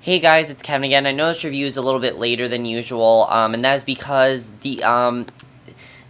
Hey guys, it's Kevin again. I know this review is a little bit later than usual, and that is because this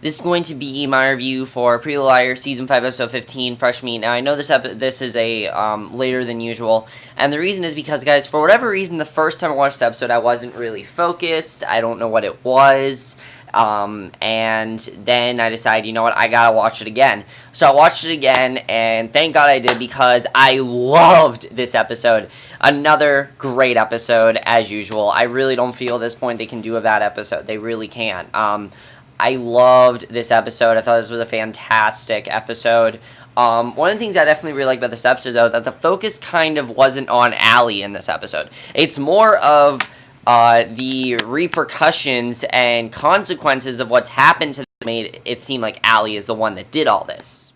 is going to be my review for Pretty Little Liars Season 5, Episode 15, Fresh Meat. Now, I know this is a later than usual, and the reason is because, guys, for whatever reason, the first time I watched the episode, I wasn't really focused. I don't know what it was. And then I decided, you know what, I gotta watch it again. So I watched it again, and thank God I did, because I loved this episode. Another great episode, as usual. I really don't feel at this point they can do a bad episode. They really can't. I loved this episode. I thought this was a fantastic episode. One of the things I definitely really like about this episode, though, that the focus kind of wasn't on Allie in this episode. It's more of the repercussions and consequences of what's happened to them made it seem like Allie is the one that did all this,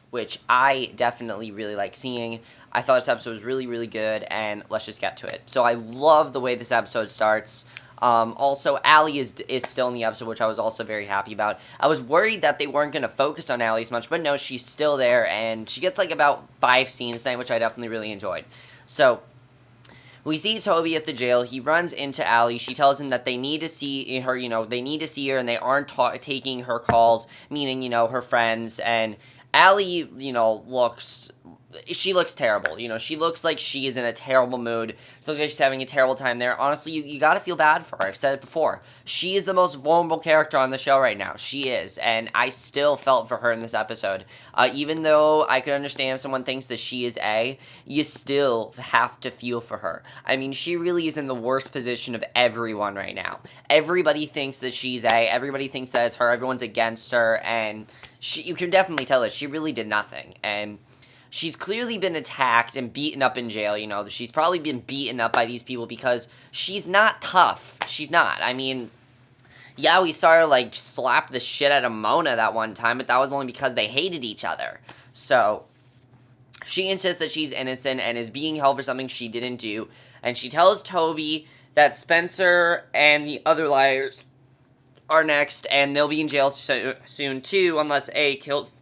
which I definitely really like seeing. I thought this episode was really, really good, and let's just get to it. So I love the way this episode starts. Also, Allie is still in the episode, which I was also very happy about. I was worried that they weren't going to focus on Allie as much, but no, she's still there, and she gets like about 5 scenes tonight, which I definitely really enjoyed. So we see Toby at the jail. He runs into Allie. She tells him that they need to see her, they need to see her, and they aren't taking her calls, meaning, her friends. And Allie, she looks terrible. She looks like she is in a terrible mood. She looks like she's having a terrible time there. Honestly, you gotta feel bad for her. I've said it before. She is the most vulnerable character on the show right now. She is. And I still felt for her in this episode. Even though I could understand if someone thinks that she is A, you still have to feel for her. I mean, she really is in the worst position of everyone right now. Everybody thinks that she's A. Everybody thinks that it's her. Everyone's against her. And you can definitely tell that she really did nothing. And she's clearly been attacked and beaten up in jail, She's probably been beaten up by these people because she's not tough. She's not. I mean, yeah, we saw her, slap the shit out of Mona that one time, but that was only because they hated each other. So she insists that she's innocent and is being held for something she didn't do. And she tells Toby that Spencer and the other liars are next, and they'll be in jail soon too, unless A kills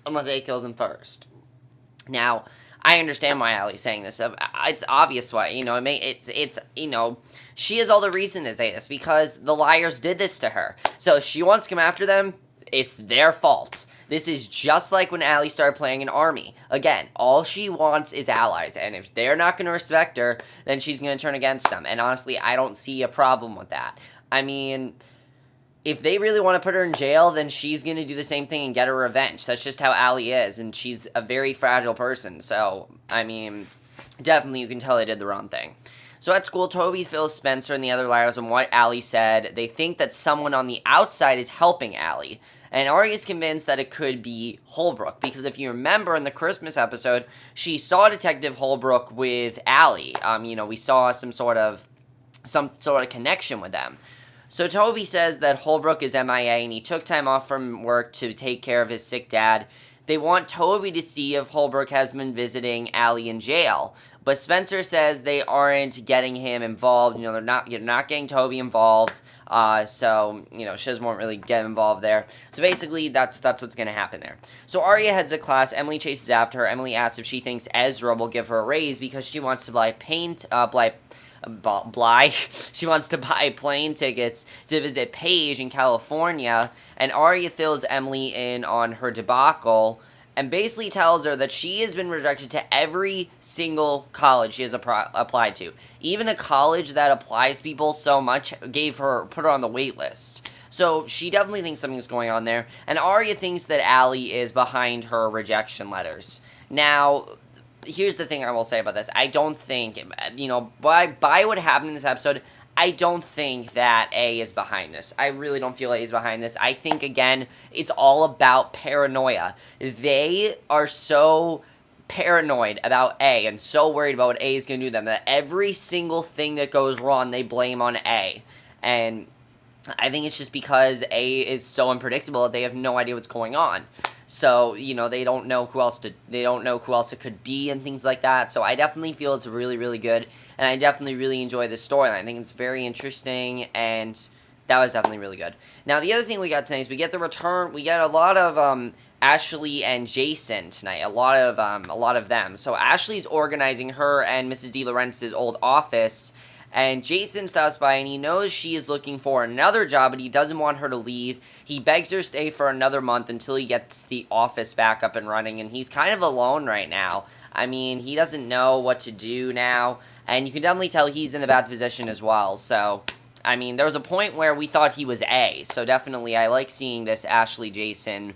him first. Now, I understand why Allie's saying this. It's obvious why, she has all the reason to say this, because the liars did this to her. So if she wants to come after them, it's their fault. This is just like when Allie started playing an army. Again, all she wants is allies, and if they're not going to respect her, then she's going to turn against them. And honestly, I don't see a problem with that. I mean, if they really want to put her in jail, then she's going to do the same thing and get her revenge. That's just how Allie is, and she's a very fragile person. So, I mean, definitely you can tell they did the wrong thing. So at school, Toby fills Spencer and the other liars on what Allie said. They think that someone on the outside is helping Allie. And Aria is convinced that it could be Holbrook, because if you remember in the Christmas episode, she saw Detective Holbrook with Allie. We saw some sort of connection with them. So Toby says that Holbrook is MIA and he took time off from work to take care of his sick dad. They want Toby to see if Holbrook has been visiting Allie in jail. But Spencer says they aren't getting him involved. They're not getting Toby involved. So she doesn't want really get involved there. So basically, that's what's going to happen there. So Aria heads to class. Emily chases after her. Emily asks if she thinks Ezra will give her a raise because she wants to she wants to buy plane tickets to visit Paige in California, and Aria fills Emily in on her debacle and basically tells her that she has been rejected to every single college she has applied to. Even a college that applies people so much put her on the wait list. So she definitely thinks something's going on there, and Aria thinks that Allie is behind her rejection letters. Now, here's the thing I will say about this. I don't think, by what happened in this episode, I don't think that A is behind this. I really don't feel A is behind this. I think, again, it's all about paranoia. They are so paranoid about A and so worried about what A is going to do to them that every single thing that goes wrong, they blame on A. And I think it's just because A is so unpredictable that they have no idea what's going on. So, they don't know who else it could be and things like that. So I definitely feel it's really, really good. And I definitely really enjoy this storyline. I think it's very interesting, and that was definitely really good. Now, the other thing we got tonight is we get a lot of Ashley and Jason tonight. A lot of them. So Ashley's organizing her and Mrs. DeLaurentis' old office, and Jason stops by and he knows she is looking for another job, but he doesn't want her to leave. He begs her to stay for another month until he gets the office back up and running, and he's kind of alone right now. I mean, he doesn't know what to do now, and you can definitely tell he's in a bad position as well. So, I mean, there was a point where we thought he was A, so definitely I like seeing this Ashley Jason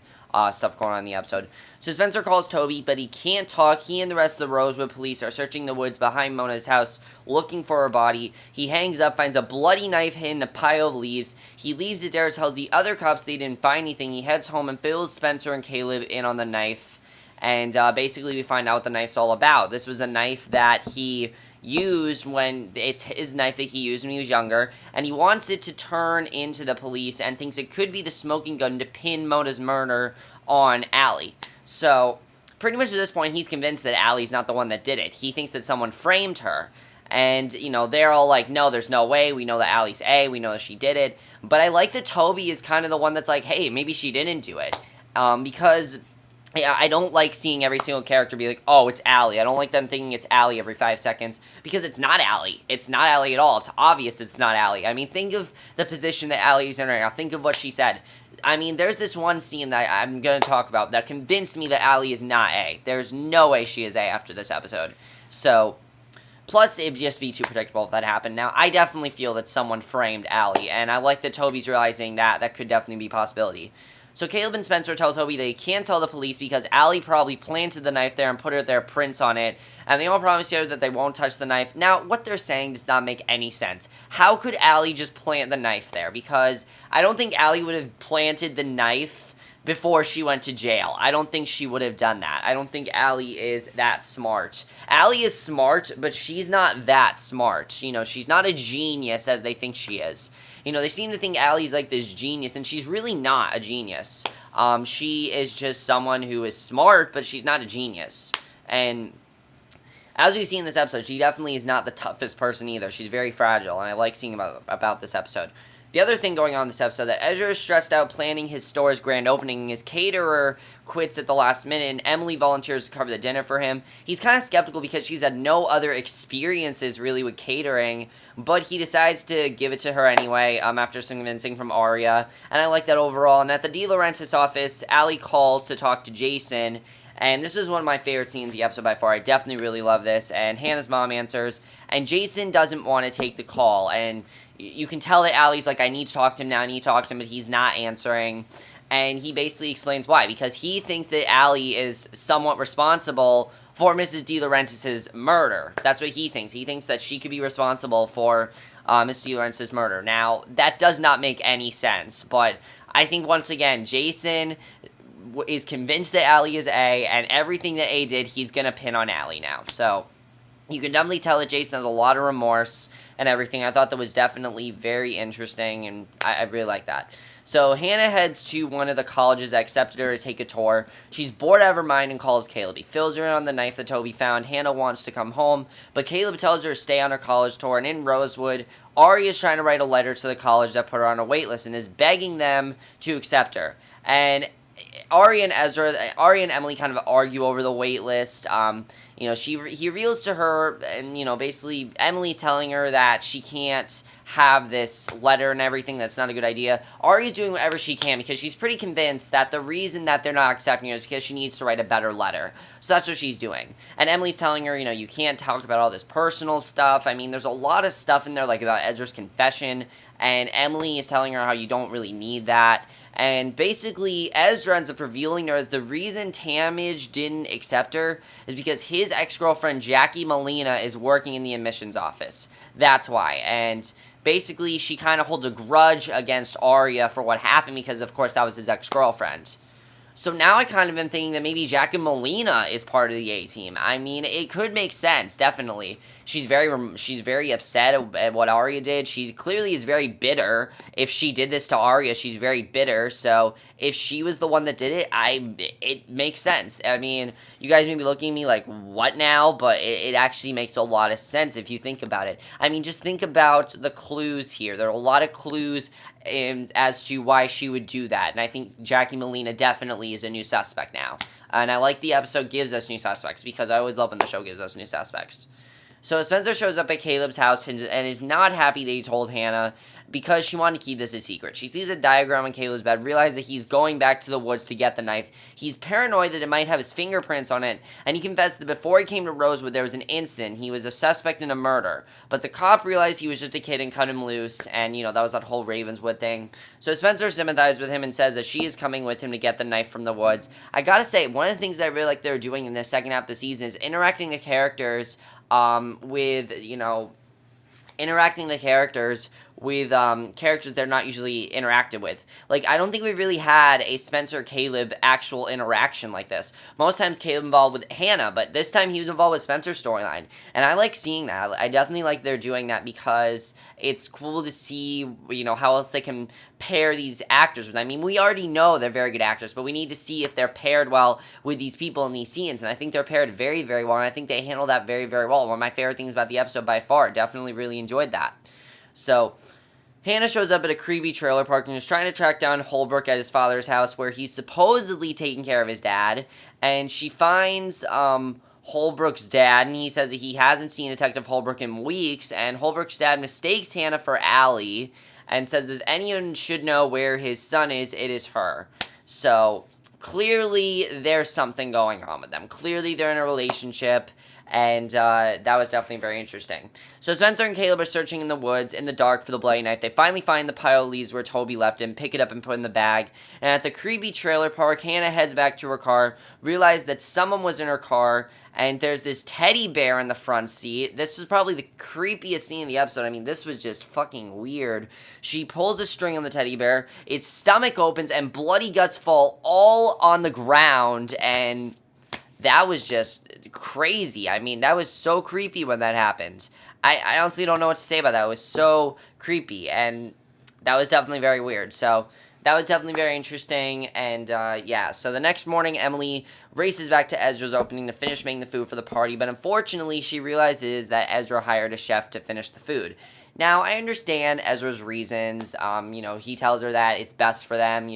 stuff going on in the episode. So Spencer calls Toby, but he can't talk. He and the rest of the Rosewood police are searching the woods behind Mona's house, looking for her body. He hangs up, finds a bloody knife hidden in a pile of leaves. He leaves it there, tells the other cops they didn't find anything. He heads home and fills Spencer and Caleb in on the knife. And basically we find out what the knife's all about. This was a knife that he used it's his knife that he used when he was younger, and he wants it to turn into the police and thinks it could be the smoking gun to pin Mona's murder on Allie. So, pretty much at this point, he's convinced that Allie's not the one that did it. He thinks that someone framed her. And, you know, they're all like, no, there's no way. We know that Allie's A. We know that she did it. But I like that Toby is kind of the one that's like, hey, maybe she didn't do it. Because I don't like seeing every single character be like, oh, it's Allie. I don't like them thinking it's Allie every 5 seconds, because it's not Allie. It's not Allie at all. It's obvious it's not Allie. I mean, think of the position that Allie's in right now. Think of what she said. I mean, there's this one scene that I'm going to talk about that convinced me that Allie is not A. There's no way she is A after this episode. So, plus, it'd just be too predictable if that happened. Now, I definitely feel that someone framed Allie, and I like that Toby's realizing that that could definitely be a possibility. So Caleb and Spencer tell Toby they can't tell the police because Allie probably planted the knife there and put their prints on it, and they all promise each other that they won't touch the knife. Now, what they're saying does not make any sense. How could Allie just plant the knife there? Because I don't think Allie would have planted the knife before she went to jail. I don't think she would have done that. I don't think Allie is that smart. Allie is smart, but she's not that smart. You know, she's not a genius as they think she is. You know, they seem to think Allie's like this genius, and she's really not a genius. She is just someone who is smart, but she's not a genius. And as we see in this episode, she definitely is not the toughest person either. She's very fragile, and I like seeing about this episode. The other thing going on in this episode, that Ezra is stressed out planning his store's grand opening. His caterer quits at the last minute, and Emily volunteers to cover the dinner for him. He's kind of skeptical because she's had no other experiences really with catering, but he decides to give it to her anyway after some convincing from Aria, and I like that overall. And at the DeLaurentis office, Allie calls to talk to Jason, and this is one of my favorite scenes of the episode by far. I definitely really love this, and Hannah's mom answers, and Jason doesn't want to take the call, and you can tell that Allie's like, I need to talk to him now, I need to talk to him, but he's not answering. And he basically explains why. Because he thinks that Allie is somewhat responsible for Mrs. DeLaurentis' murder. That's what he thinks. He thinks that she could be responsible for Mrs. DeLaurentis' murder. Now, that does not make any sense. But I think, once again, Jason is convinced that Allie is A, and everything that A did, he's going to pin on Allie now. So, you can definitely tell that Jason has a lot of remorse and everything. I thought that was definitely very interesting, and I really like that. So Hannah heads to one of the colleges that accepted her to take a tour. She's bored out of her mind and calls Caleb. He fills her in on the knife that Toby found. Hannah wants to come home, but Caleb tells her to stay on her college tour. And in Rosewood, Aria is trying to write a letter to the college that put her on a wait list and is begging them to accept her. And Aria and Emily kind of argue over the wait list. You know, he reveals to her, and, you know, basically Emily's telling her that she can't have this letter and everything. That's not a good idea. Aria's doing whatever she can because she's pretty convinced that the reason that they're not accepting her is because she needs to write a better letter. So that's what she's doing. And Emily's telling her, you know, you can't talk about all this personal stuff. I mean, there's a lot of stuff in there, like about Ezra's confession, and Emily is telling her how you don't really need that. And basically, Ezra ends up revealing to her that the reason Talmadge didn't accept her is because his ex-girlfriend, Jackie Molina, is working in the admissions office. That's why. And basically, she kind of holds a grudge against Aria for what happened because, of course, that was his ex-girlfriend. So now I kind of am thinking that maybe Jackie Molina is part of the A-team. I mean, it could make sense, definitely. she's very upset at what Aria did. She clearly is very bitter. If she did this to Aria, she's very bitter. So if she was the one that did it, it makes sense. I mean, you guys may be looking at me like, what now? But it actually makes a lot of sense if you think about it. I mean, just think about the clues here. There are a lot of clues as to why she would do that. And I think Jackie Molina definitely is a new suspect now. And I like the episode gives us new suspects, because I always love when the show gives us new suspects. So Spencer shows up at Caleb's house and is not happy that he told Hanna, because she wanted to keep this a secret. She sees a diagram on Caleb's bed, realizes that he's going back to the woods to get the knife. He's paranoid that it might have his fingerprints on it, and he confessed that before he came to Rosewood, there was an incident. He was a suspect in a murder. But the cop realized he was just a kid and cut him loose, and, that was that whole Ravenswood thing. So Spencer sympathized with him and says that she is coming with him to get the knife from the woods. I gotta say, one of the things that I really like they're doing in the second half of the season is interacting the characters with characters they're not usually interacted with. Like, I don't think we've really had a Spencer-Caleb actual interaction like this. Most times Caleb involved with Hanna, but this time he was involved with Spencer's storyline. And I like seeing that. I definitely like they're doing that, because it's cool to see, how else they can pair these actors with. I mean, we already know they're very good actors, but we need to see if they're paired well with these people in these scenes. And I think they're paired very, very well, and I think they handle that very, very well. One of my favorite things about the episode by far. Definitely really enjoyed that. So Hanna shows up at a creepy trailer park and is trying to track down Holbrook at his father's house, where he's supposedly taking care of his dad. And she finds Holbrook's dad, and he says that he hasn't seen Detective Holbrook in weeks. And Holbrook's dad mistakes Hanna for Allie and says that if anyone should know where his son is, it is her. So clearly there's something going on with them. Clearly they're in a relationship. And that was definitely very interesting. So Spencer and Caleb are searching in the woods in the dark for the bloody knife. They finally find the pile of leaves where Toby left him, pick it up and put it in the bag. And at the creepy trailer park, Hanna heads back to her car, realizes that someone was in her car, and there's this teddy bear in the front seat. This was probably the creepiest scene in the episode. I mean, this was just fucking weird. She pulls a string on the teddy bear, its stomach opens, and bloody guts fall all on the ground, and that was just crazy. I mean, that was so creepy when that happened. I honestly don't know what to say about that. It was so creepy, and that was definitely very weird. So that was definitely very interesting, and yeah. So the next morning, Emily races back to Ezra's opening to finish making the food for the party, but unfortunately, she realizes that Ezra hired a chef to finish the food. Now, I understand Ezra's reasons. He tells her that it's best for them.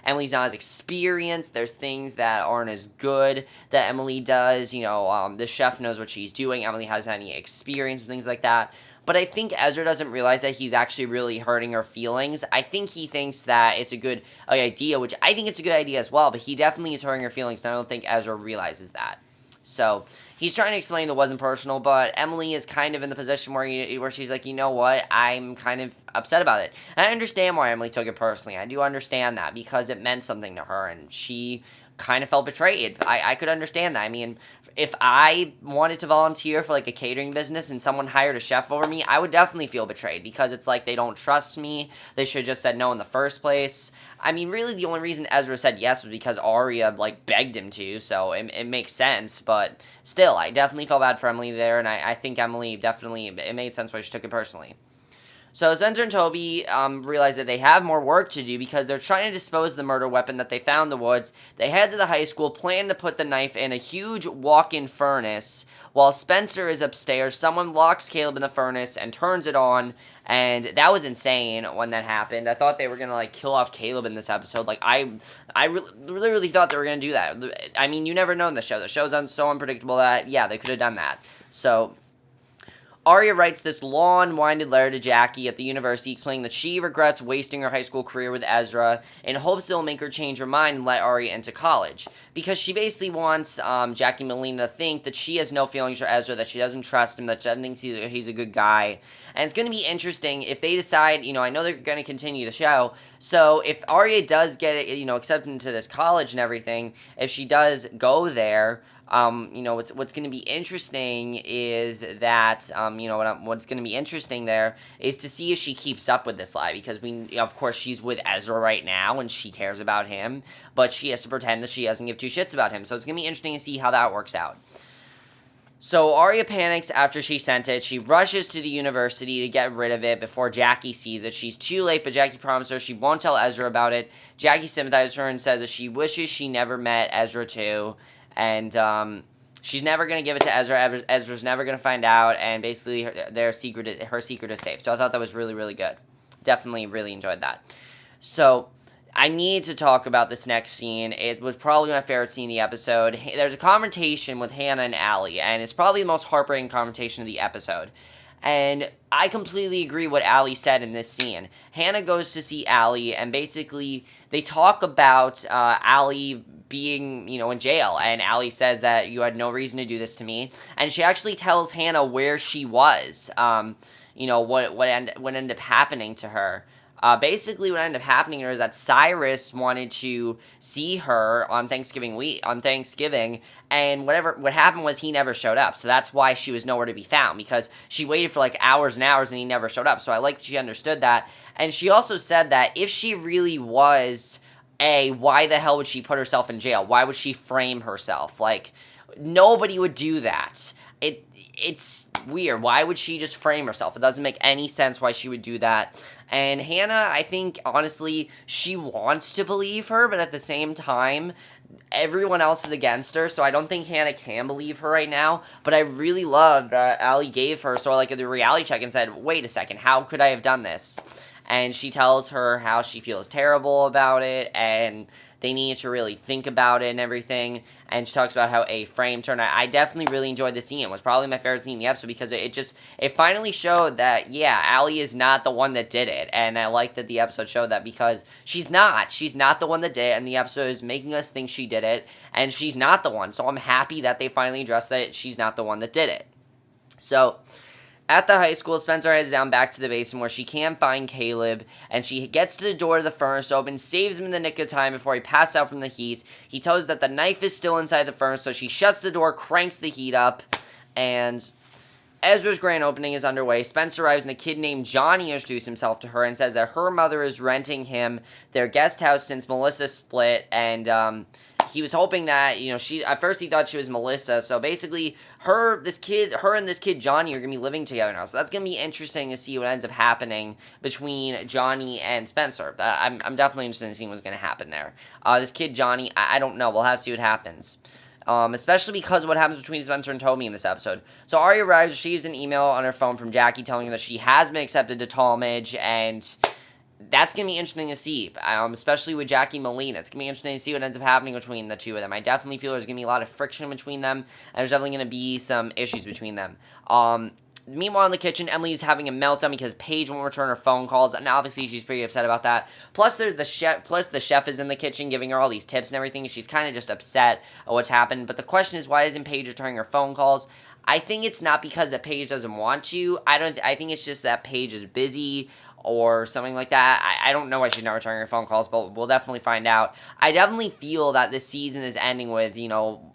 Emily's not as experienced. There's things that aren't as good that Emily does. The chef knows what she's doing. Emily hasn't had any experience with things like that. But I think Ezra doesn't realize that he's actually really hurting her feelings. I think he thinks that it's a good idea, which I think it's a good idea as well. But he definitely is hurting her feelings, and I don't think Ezra realizes that. So he's trying to explain it wasn't personal, but Emily is kind of in the position where she's like, you know what, I'm kind of upset about it. And I understand why Emily took it personally. I do understand that, because it meant something to her, and she kind of felt betrayed. I could understand that. I mean, if I wanted to volunteer for, like, a catering business and someone hired a chef over me, I would definitely feel betrayed, because it's like they don't trust me. They should have just said no in the first place. I mean, really, the only reason Ezra said yes was because Aria, begged him to, so it makes sense, but still, I definitely felt bad for Emily there, and I think Emily definitely, it made sense why she took it personally. So Spencer and Toby realize that they have more work to do, because they're trying to dispose of the murder weapon that they found in the woods. They head to the high school, plan to put the knife in a huge walk-in furnace. While Spencer is upstairs, someone locks Caleb in the furnace and turns it on, and that was insane when that happened. I thought they were going to, kill off Caleb in this episode. I really thought they were going to do that. I mean, you never know in the show. The show's so unpredictable that, yeah, they could have done that. So Aria writes this long-winded letter to Jackie at the university explaining that she regrets wasting her high school career with Ezra and hopes it'll make her change her mind and let Aria into college. Because she basically wants Jackie Molina to think that she has no feelings for Ezra, that she doesn't trust him, that she doesn't think he's a good guy. And it's going to be interesting if they decide, I know they're going to continue the show, so if Aria does get, accepted into this college and everything, if she does go there, what's going to be interesting is that, what's going to be interesting there is to see if she keeps up with this lie, because of course, she's with Ezra right now, and she cares about him, but she has to pretend that she doesn't give two shits about him, so it's going to be interesting to see how that works out. So Aria panics after she sent it. She rushes to the university to get rid of it before Jackie sees it. She's too late, but Jackie promises her she won't tell Ezra about it. Jackie sympathizes with her and says that she wishes she never met Ezra too, and she's never gonna give it to Ezra. Ezra's never gonna find out, and basically her secret is safe. So I thought that was really, really good. Definitely really enjoyed that. So I need to talk about this next scene. It was probably my favorite scene in the episode. There's a confrontation with Hanna and Allie, and it's probably the most heartbreaking confrontation of the episode. And I completely agree what Allie said in this scene. Hanna goes to see Allie, and basically they talk about Allie being, in jail. And Allie says that you had no reason to do this to me. And she actually tells Hanna where she was. What ended up happening to her. Basically, what ended up happening is that Cyrus wanted to see her on Thanksgiving, and what happened was he never showed up. So that's why she was nowhere to be found, because she waited for like hours and hours and he never showed up. So I like that she understood that. And she also said that if she really was why the hell would she put herself in jail? Why would she frame herself? Like, nobody would do that. It's weird. Why would she just frame herself? It doesn't make any sense why she would do that. And Hanna, I think, honestly, she wants to believe her, but at the same time, everyone else is against her, so I don't think Hanna can believe her right now. But I really loved that Allie gave her sort of like the reality check and said, wait a second, how could I have done this? And she tells her how she feels terrible about it, and they need to really think about it and everything. And she talks about how a frame turned. I definitely really enjoyed the scene. It was probably my favorite scene in the episode because it finally showed that, yeah, Allie is not the one that did it. And I like that the episode showed that because she's not. She's not the one that did it. And the episode is making us think she did it. And she's not the one. So I'm happy that they finally addressed that she's not the one that did it. So at the high school, Spencer heads down back to the basement where she can find Caleb, and she gets to the door of the furnace open, saves him in the nick of time before he passes out from the heat. He tells her that the knife is still inside the furnace, so she shuts the door, cranks the heat up, and Ezra's grand opening is underway. Spencer arrives, and a kid named Johnny introduces himself to her and says that her mother is renting him their guest house since Melissa split, and he was hoping that, at first he thought she was Melissa, so basically, her and this kid Johnny are going to be living together now, so that's going to be interesting to see what ends up happening between Johnny and Spencer. I'm definitely interested in seeing what's going to happen there. This kid Johnny, I don't know, we'll have to see what happens. Especially because of what happens between Spencer and Toby in this episode. So Aria arrives, receives an email on her phone from Jackie telling her that she has been accepted to Talmadge, and that's going to be interesting to see, especially with Jackie Molina. It's going to be interesting to see what ends up happening between the two of them. I definitely feel there's going to be a lot of friction between them, and there's definitely going to be some issues between them. Meanwhile, in the kitchen, Emily's having a meltdown because Paige won't return her phone calls, and obviously she's pretty upset about that. Plus, the chef is in the kitchen giving her all these tips and everything, and she's kind of just upset at what's happened. But the question is, why isn't Paige returning her phone calls? I think it's not because that Paige doesn't want to. I think it's just that Paige is busy or something like that. I don't know why she's not returning her phone calls, but we'll definitely find out. I definitely feel that this season is ending with,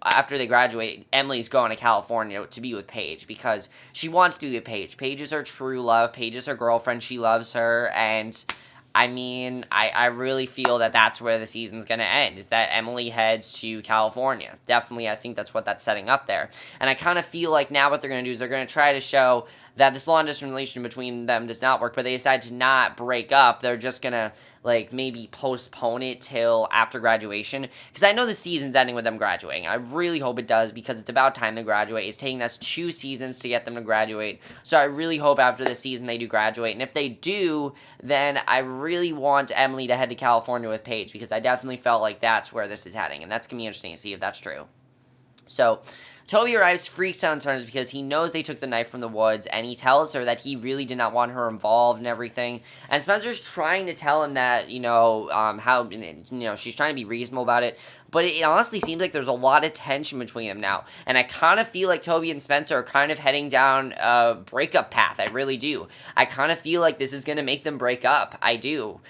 after they graduate, Emily's going to California to be with Paige because she wants to be with Paige. Paige is her true love. Paige is her girlfriend. She loves her, and I really feel that that's where the season's going to end, is that Emily heads to California. Definitely, I think that's what that's setting up there. And I kind of feel like now what they're going to do is they're going to try to show that this long-distance relation between them does not work, but they decide to not break up. They're just going to, maybe postpone it till after graduation. Because I know the season's ending with them graduating. I really hope it does, because it's about time to graduate. It's taking us 2 seasons to get them to graduate. So I really hope after this season they do graduate. And if they do, then I really want Emily to head to California with Paige, because I definitely felt like that's where this is heading. And that's going to be interesting to see if that's true. So Toby arrives, freaks out and turns because he knows they took the knife from the woods, and he tells her that he really did not want her involved and everything. And Spencer's trying to tell him that, she's trying to be reasonable about it. But it honestly seems like there's a lot of tension between them now. And I kind of feel like Toby and Spencer are kind of heading down a breakup path. I really do. I kind of feel like this is going to make them break up. I do.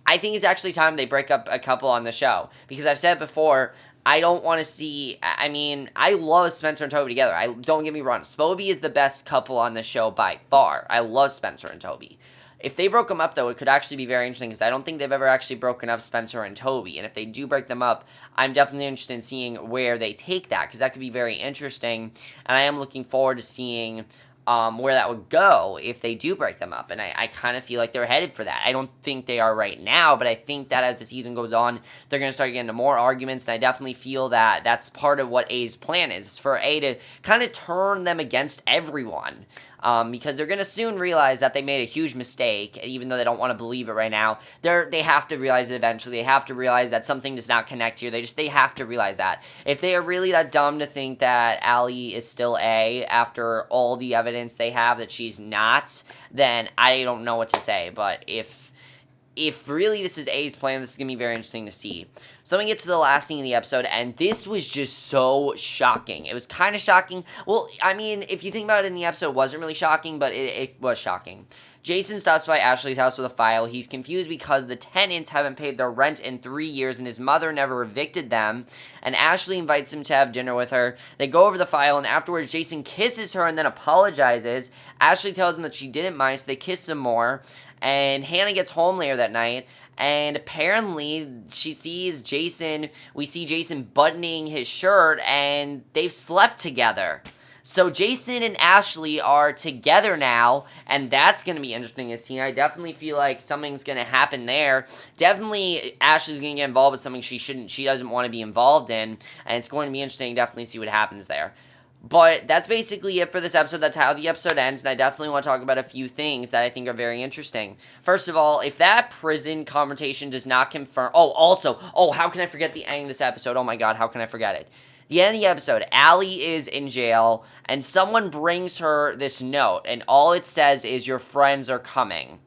I think it's actually time they break up a couple on the show. Because I've said before, I don't want to see, I love Spencer and Toby together. Don't get me wrong. Spoby is the best couple on the show by far. I love Spencer and Toby. If they broke them up, though, it could actually be very interesting, because I don't think they've ever actually broken up Spencer and Toby, and if they do break them up, I'm definitely interested in seeing where they take that, because that could be very interesting, and I am looking forward to seeing where that would go if they do break them up, and I kind of feel like they're headed for that. I don't think they are right now, but I think that as the season goes on, they're going to start getting into more arguments, and I definitely feel that that's part of what A's plan is for A to kind of turn them against everyone. Because they're going to soon realize that they made a huge mistake, even though they don't want to believe it right now. They have to realize it eventually. They have to realize that something does not connect here. They have to realize that. If they are really that dumb to think that Allie is still A after all the evidence they have that she's not, then I don't know what to say. But if really this is A's plan, this is going to be very interesting to see. So then we get to the last scene of the episode, and this was just so shocking. It was kind of shocking. Well, I mean, if you think about it in the episode, it wasn't really shocking, but it was shocking. Jason stops by Ashley's house with a file. He's confused because the tenants haven't paid their rent in 3 years, and his mother never evicted them. And Ashley invites him to have dinner with her. They go over the file, and afterwards, Jason kisses her and then apologizes. Ashley tells him that she didn't mind, so they kiss some more. And Hanna gets home later that night, and apparently she sees Jason, we see Jason buttoning his shirt, and they've slept together. So Jason and Ashley are together now, and that's going to be interesting to see. I definitely feel like something's going to happen there. Definitely Ashley's going to get involved with something she doesn't want to be involved in, and it's going to be interesting to definitely see what happens there. But that's basically it for this episode. That's how the episode ends, and I definitely want to talk about a few things that I think are very interesting. First of all, if that prison confrontation does not confirm... how can I forget the end of this episode? Oh my god, how can I forget it? The end of the episode, Allie is in jail, and someone brings her this note, and all it says is, "Your friends are coming."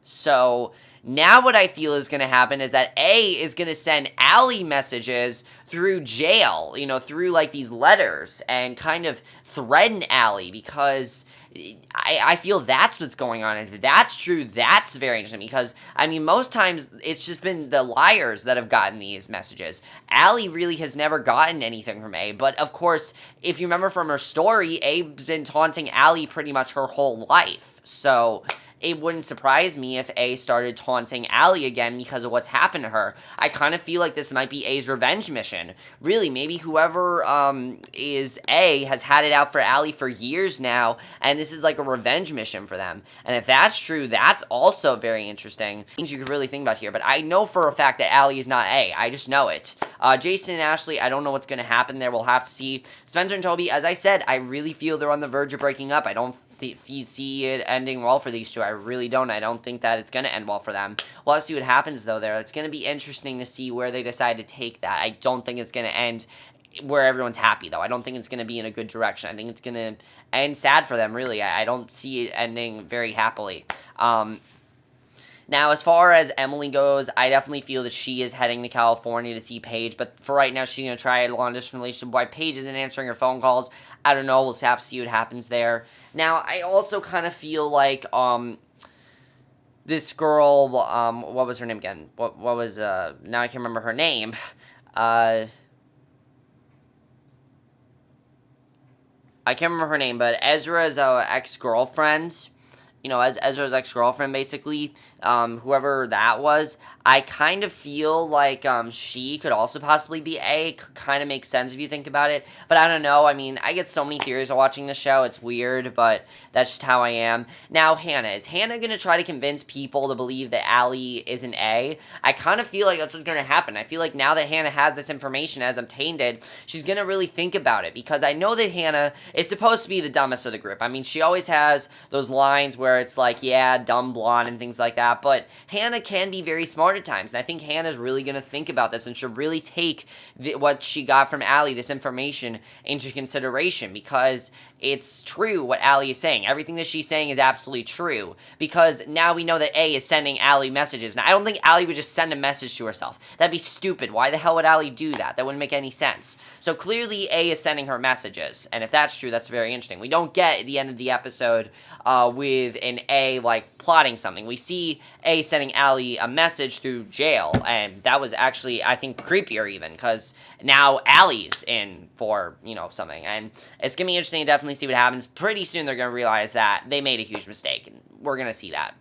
So... now what I feel is going to happen is that A is going to send Allie messages through jail, through like these letters, and kind of threaten Allie, because I feel that's what's going on. And if that's true, that's very interesting, because, I mean, most times it's just been the liars that have gotten these messages. Allie really has never gotten anything from A, but of course, if you remember from her story, A's been taunting Allie pretty much her whole life, so... it wouldn't surprise me if A started taunting Allie again because of what's happened to her. I kind of feel like this might be A's revenge mission. Really, maybe whoever is A has had it out for Allie for years now, and this is like a revenge mission for them. And if that's true, that's also very interesting. Things you could really think about here, but I know for a fact that Allie is not A. I just know it. Jason and Ashley, I don't know what's going to happen there. We'll have to see. Spencer and Toby, as I said, I really feel they're on the verge of breaking up. I don't see it ending well for these two. I really don't. I don't think that it's going to end well for them. We'll have to see what happens, though, there. It's going to be interesting to see where they decide to take that. I don't think it's going to end where everyone's happy, though. I don't think it's going to be in a good direction. I think it's going to end sad for them, really. I don't see it ending very happily. Now, as far as Emily goes, I definitely feel that she is heading to California to see Paige, but for right now, she's going to try a long-distance relationship. Why Paige isn't answering her phone calls, I don't know. We'll have to see what happens there. Now, I also kind of feel like, this girl, what was her name again? What was, now I can't remember her name. I can't remember her name, but Ezra's ex-girlfriend, as Ezra's ex-girlfriend, basically, whoever that was, I kind of feel like she could also possibly be A. Kind of makes sense if you think about it. But I don't know. I mean, I get so many theories while watching the show. It's weird, but that's just how I am. Now, Hanna. Is Hanna going to try to convince people to believe that Allie is an A? I kind of feel like that's what's going to happen. I feel like now that Hanna has this information as obtained it, she's going to really think about it. Because I know that Hanna is supposed to be the dumbest of the group. I mean, she always has those lines where it's like, yeah, dumb blonde and things like that. But Hanna can be very smart at times, and I think Hannah's really going to think about this and should really take what she got from Allie, this information, into consideration, because it's true what Allie is saying. Everything that she's saying is absolutely true, because now we know that A is sending Allie messages. Now, I don't think Allie would just send a message to herself. That'd be stupid. Why the hell would Allie do that? That wouldn't make any sense. So clearly A is sending her messages, and if that's true, that's very interesting. We don't get at the end of the episode with an A, like, plotting something. We see A sending Allie a message through jail, and that was actually, I think, creepier even, because now Allie's in for, something, and it's going to be interesting to definitely see what happens. Pretty soon they're going to realize that they made a huge mistake, and we're going to see that.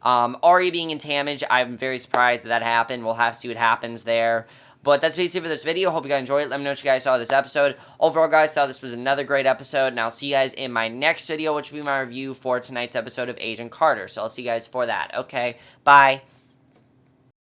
Aria being in Tamage, I'm very surprised that happened. We'll have to see what happens there. But that's basically it for this video. Hope you guys enjoyed it. Let me know what you guys saw of this episode. Overall, guys, thought this was another great episode. And I'll see you guys in my next video, which will be my review for tonight's episode of Agent Carter. So I'll see you guys for that. Okay, bye.